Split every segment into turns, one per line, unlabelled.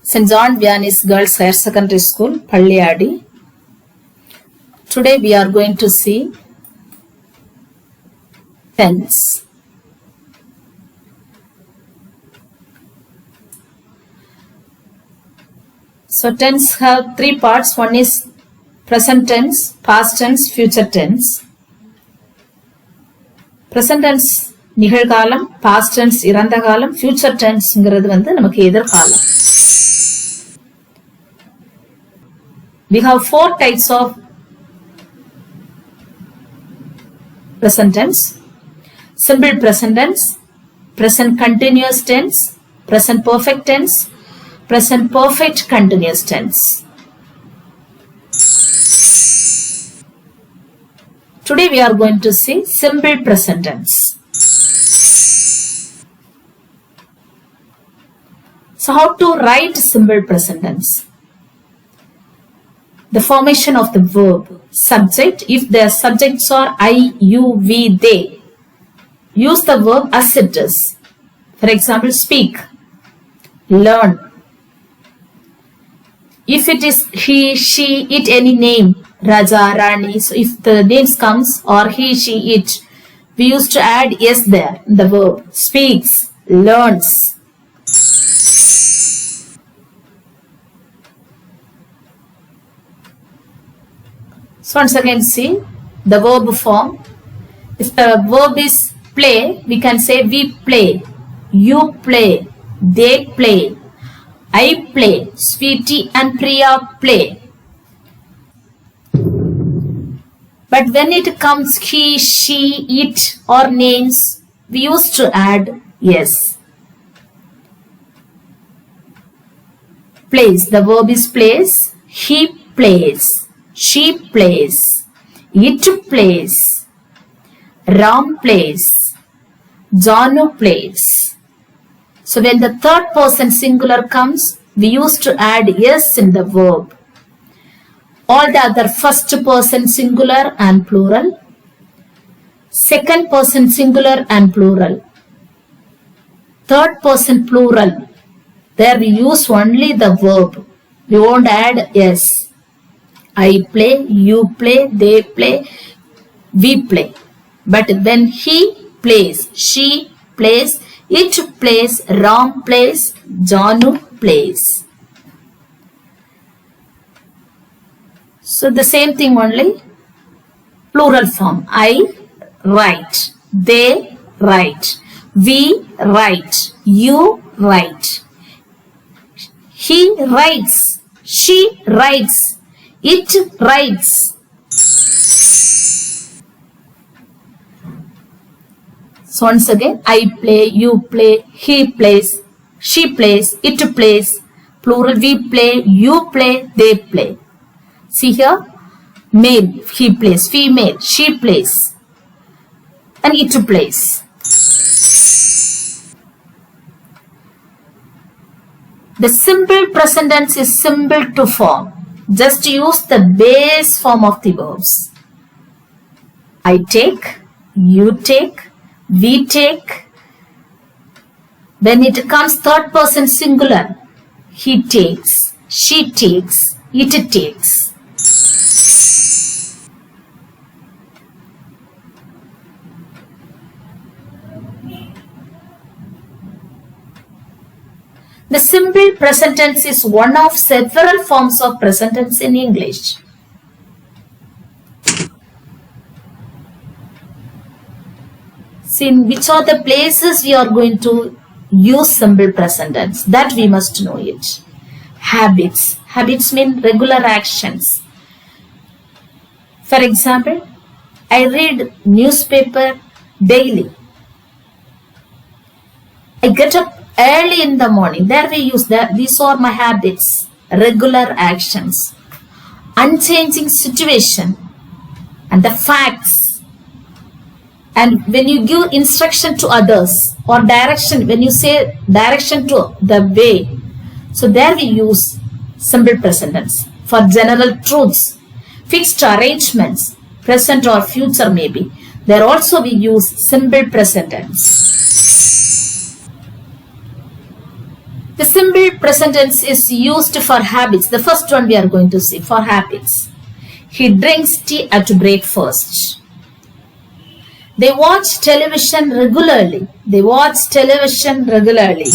St. John Vianney's Girls Higher Secondary School, PALLIADY. Today we are going to see tense. So tense have three parts. One is present tense, past tense, future tense. Present tense நிகழ்காலம், past tense இறந்த காலம், future tenseங்கிறது நமக்கு எதிர்காலம். We have four types of present tense: simple present tense, present continuous tense, present perfect tense, present perfect continuous tense. Today we are going to see simple present tense. So how to write simple present tense? The formation of the verb. Subject, if their subjects are I, you, we, they, use the verb as it is. For example, speak, learn. If it is he, she, it, any name, Raja, Rani, so if the names comes or he, she, it, we used to add yes there in the verb. Speaks, learns. So once again see the verb form. If the verb is play, we can say we play, you play, they play, I play, Sweetie and Priya play. But when it comes he, she, it or names, we used to add yes. Plays, the verb is plays, he plays, she plays, it plays, Ram plays, Janu plays. So when the third person singular comes, we used to add yes in the verb. All the other first person singular and plural, second person singular and plural, third person plural, there we use only the verb. We won't add yes. I play, you play, they play, we play. But when he plays, she plays, it plays, Ram plays, Janu plays. So the same thing only, plural form. I write, they write, we write, you write. He writes, she writes, it writes. So once again, I play, you play, he plays, she plays, it plays, plural, we play, you play, they play. See here, male, he plays, female, she plays, and it plays. The simple present tense is simple to form. Just use the base form of the verbs. I take, you take, we take. When it comes third person singular, he takes, she takes, it takes. The simple present tense is one of several forms of present tense in English. See, in which are the places we are going to use simple present tense, that we must know it. Habits. Habits mean regular actions. For example, I read newspaper daily. I get up early in the morning. There we use that. These are my habits, regular actions. Unchanging situation and the facts. And when you give instruction to others or direction, when you say direction to the way, so there we use simple present tense. For general truths, fixed arrangements, present or future maybe, there also we use simple present tense. The simple present tense is used for habits. The first one we are going to see for habits. He drinks tea at breakfast. They watch television regularly. They watch television regularly.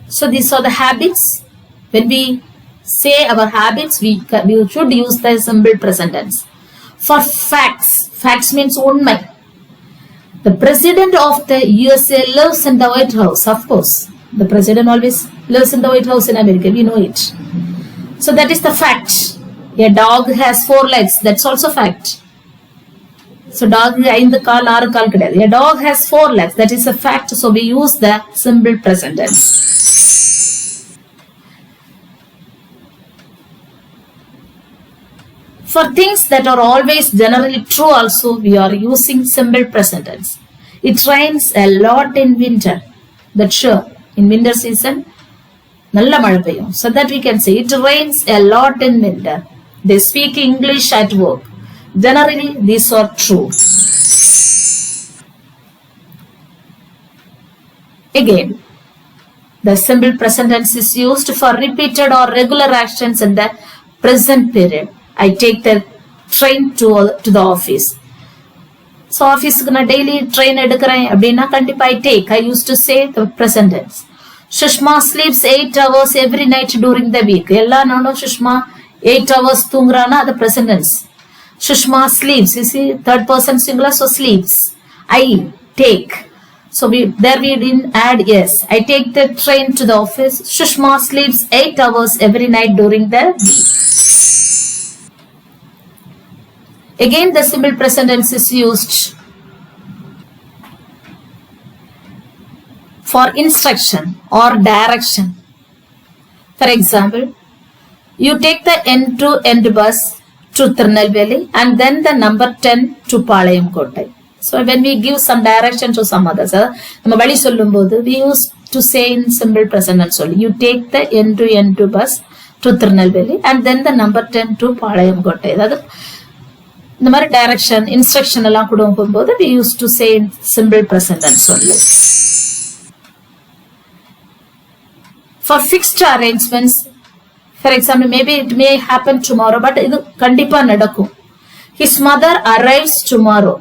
So these are the habits. When we say our habits, we should use the simple present tense. For facts, facts means unmai. The president of the USA lives in the White House. Of course, the president always lives in the White House in America. We know it. So that is the fact. A dog has 4 legs. That's also fact. So dog ஐந்து கால் 6 கால் கிடையாது. A dog has 4 legs. That is a fact. So we use the simple present tense. For things that are always generally true also, we are using simple present tense. It rains a lot in winter. That's sure. In winter season, nalla mala peyyum. So that we can say it rains a lot in winter. They speak English at work. Generally, these are true. Again, the simple present tense is used for repeated or regular actions in the present period. I take the train to the office. So office na daily train edukren appadina kandipa I take. I used to say the present tense. Sushma sleeps 8 hours every night during the week. Ella nanu Sushma 8 hours thungrana, the present tense. Sushma sleeps. You see, third person singular, so sleeps. I take. So we didn't add yes. I take the train to the office. Sushma sleeps 8 hours every night during the week. Again, the simple present tense is used for instruction or direction. For example, you take the end-to-end bus to Tirunelveli and then the number 10 to Palliaddy. So when we give some direction to some others, we used to say in simple present tense only. You take the end-to-end bus to Tirunelveli and then the number 10 to Palliaddy. இந்த மாதிரி direction instruction எல்லாம் கொடுக்கும்போது we used to say in simple present tense only. For fixed arrangements, for example, maybe it may happen tomorrow, but இது கண்டிப்பா நடக்கும். His mother arrives tomorrow.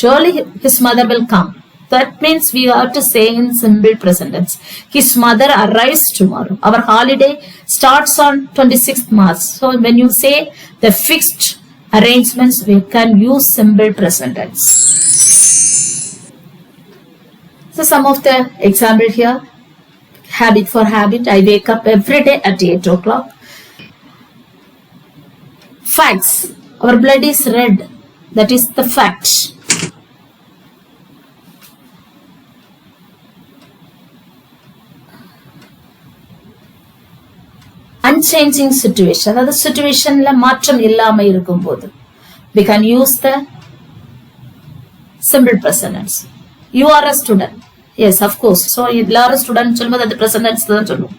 Surely his mother will come. That means we have to say in simple present tense. His mother arrives tomorrow. Our holiday starts on 26th March. So when you say the fixed arrangements, we can use simple present tense. So some of the example here. Habit for habit. I wake up every day at 8 o'clock. Facts. Our blood is red. That is the fact. Unchanging situation. That the situation la maatram illama irukumbodhu, we can use the simple present tense. You are a student. Yes, of course. So ellarum student sollumbodhu the present tense dhaan sollum.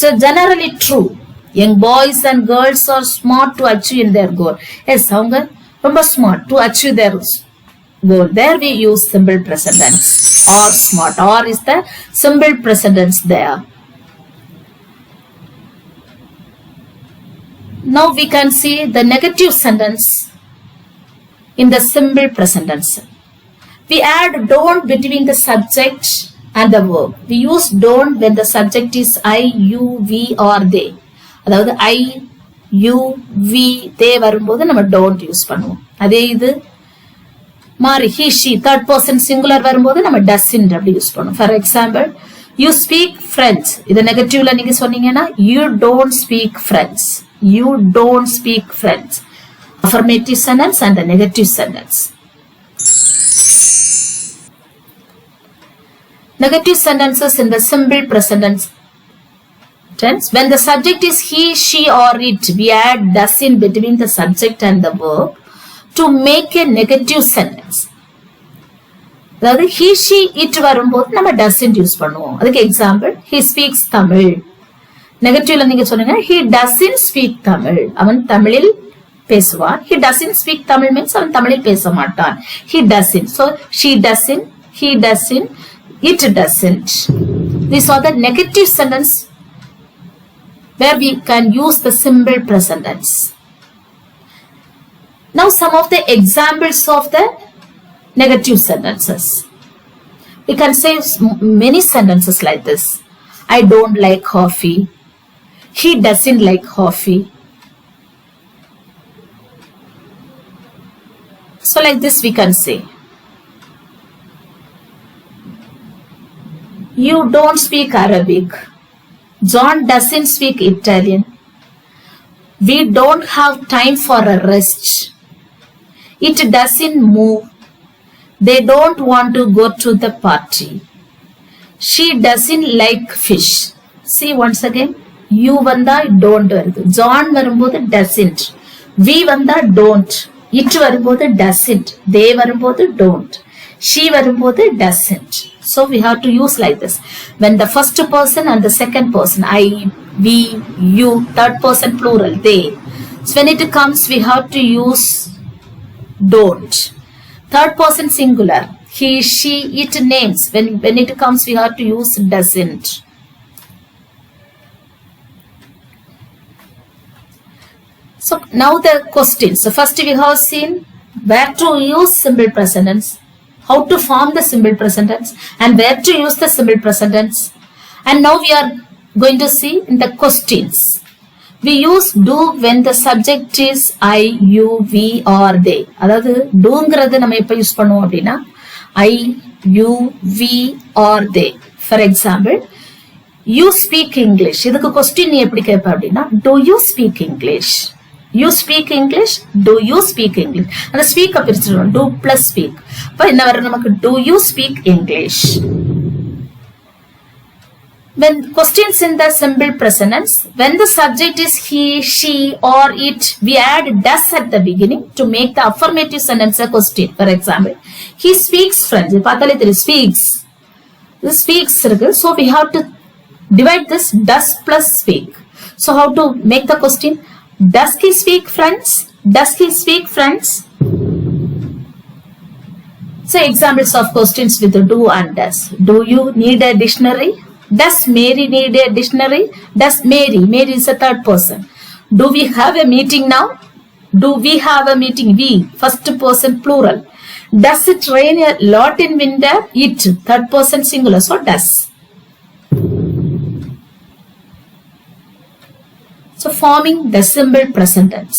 So generally true. Young boys and girls are smart to achieve in their goal. Yes, avanga romba smart to achieve their goal. There we use simple present tense. Or smart. Or is the simple present tense there. Now we can see the negative sentence in the simple present tense. We add don't between the subject and the verb. We use don't when the subject is I, you, we or they. அதாவது I, you, we, they வரும்போது நம்ம don't use பண்ணுவோம். அதே இது மாறி he, she, third person singular வரும்போது நம்ம doesn't அப்படி யூஸ் பண்ணுவோம். For example, you speak French. இது நெகட்டிவ்ல நீங்க சொன்னீங்கன்னா you don't speak French. You don't speak French. Affirmative sentence and the negative sentence. Negative sentences in the simple present tense. When the subject is he, she or it, we add doesn't between the subject and the verb to make a negative sentence. அதாவது he, she, it வரும்போது நம்ம doesn't use பண்ணுவோம். அதுக்கு example he speaks Tamil. நெகட்டிவ்ல நீங்க சொன்னீங்க he doesn't speak Tamil. அவன் தமிழில் பேசுவான். He doesn't speak Tamil means அவன் தமிழில் பேச மாட்டான். He doesn't. So she doesn't, he doesn't, it doesn't. These are the negative sentence where we can use the simple present tense. Now some of the examples of the negative sentences. We can say many sentences like this. I don't like coffee. He doesn't like coffee. So like this we can say. You don't speak Arabic. John doesn't speak Italian. We don't have time for a rest. It doesn't move. They don't want to go to the party. She doesn't like fish. See once again. You vanda don't varudhu. John varumbodhu doesn't. We vanda don't. It varumbodhu doesn't. They varumbodhu don't. She varumbodhu doesn't. So we have to use like this. When the first person and the second person, I, we, you, third person plural, they. So when it comes, we have to use don't. Third person singular, he, she, it names. When it comes, we have to use doesn't. So now the questions. So first we have seen where to use simple present tense, how to form the simple present tense, and where to use the simple present tense. And now we are going to see in the questions. We use do when the subject is I, you, we or they. அதாவது doங்கிறது நம்ம எப்ப use பண்ணுவோம் அப்படின்னா I, you, we or they. For example, you speak English. இதுக்கு question நீ எப்படி கேட்ப அப்படின்னா do you speak English? You speak English? Do you speak English? அந்த speak பிரிச்சிடுவோம். Do plus speak. அப்ப என்ன வரும் நமக்கு do you speak English? When questions in the simple present tense, when the subject is he, she or it, we add does at the beginning to make the affirmative sentence a question. For example, he speaks French. பார்த்தாலே தெரியும் speaks. This speaks இருக்கு. So we have to divide this does plus speak. So how to make the question? Does he speak French? Does he speak French? So examples of questions with the do and does. Do you need a dictionary? Does Mary need a dictionary? Does Mary is a third person. Do we have a meeting now? Do we have a meeting? We, first person plural. Does it rain a lot in winter? It, third person singular. So does. So forming the simple present tense.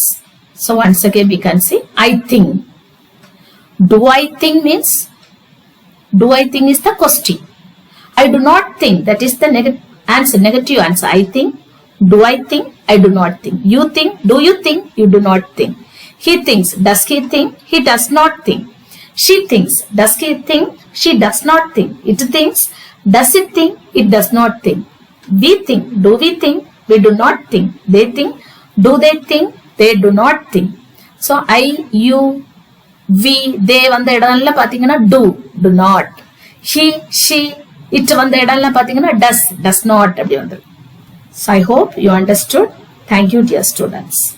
So once again we can say I think. Do I think means, do I think is the question. I do not think, that is the negative answer. I think. Do I think? I do not think. You think? Do you think? You do not think. He thinks. Does he think? He does not think. She thinks. Does he think? She does not think. It thinks. Does it think? It does not think. We think. Do we think? We do not think. They think. Do they think? They do not think. So I, you, we, they வந்த இடம்ல பாத்தீங்கன்னா do not. He, she, it வந்த இடம்ல பாத்தீங்கன்னா does not அப்படி வந்துரும். So I hope you understood. Thank you dear students.